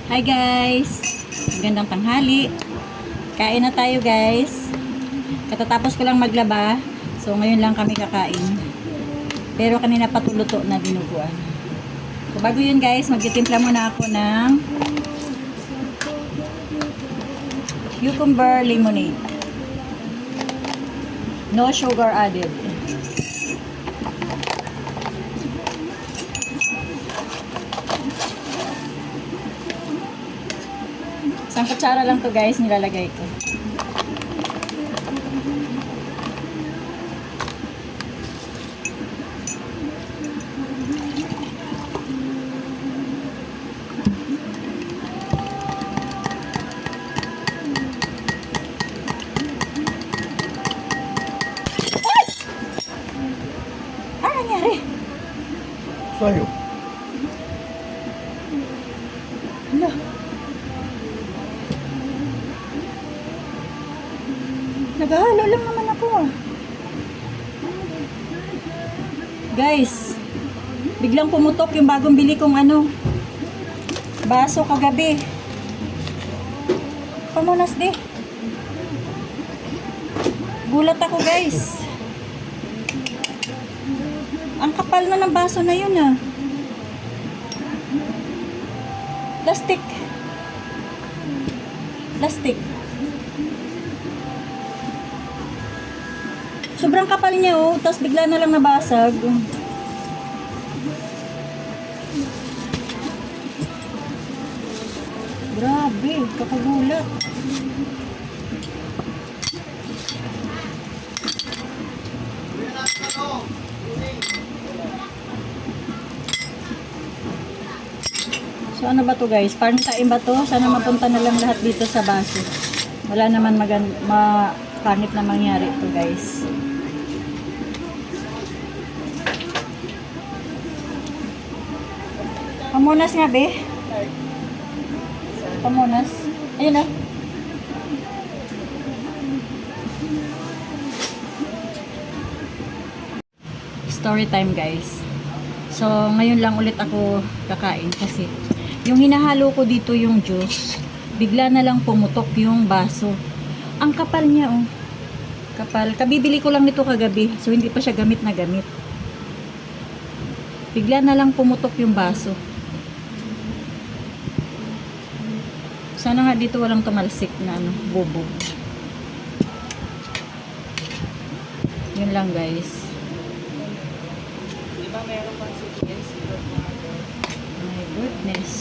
Hi guys! Magandang tanghali. Kain na tayo guys. Katatapos ko lang maglaba. So ngayon lang kami kakain. Pero kanina pa tuluto na dinuguan. So bago yun guys, magtitimpla muna ako ng cucumber lemonade. No sugar added. Isang kutsara lang to guys, nilalagay ko. Ay! Ano nangyari? Sa'yo. Hala. Naghahalo lang naman ako ah. Guys, biglang pumutok yung bagong bili kong baso kagabi. Pamunas di. Gulat ako guys. Ang kapal na ng baso na yun ah. Plastic. Plastic. Sobrang kapal niya oh, tapos bigla na lang nabasag. Grabe, kakagulat. So ano ba to guys? Parang kain ba to? Sana mapunta na lang lahat dito sa baso. Wala naman pangit na mangyari to guys. Pamunas nga be. Pamunas. Ayun na. Story time guys. So ngayon lang ulit ako kakain kasi yung hinahalo ko dito yung juice, bigla na lang pumutok yung baso. Ang kapal niya oh. Kapal. Kabibili ko lang nito kagabi. So hindi pa siya gamit na gamit. Bigla na lang pumutok yung baso. Sana nga dito walang tumalsik na bubog. Yun lang guys. Di ba meron pang suitcase? My goodness.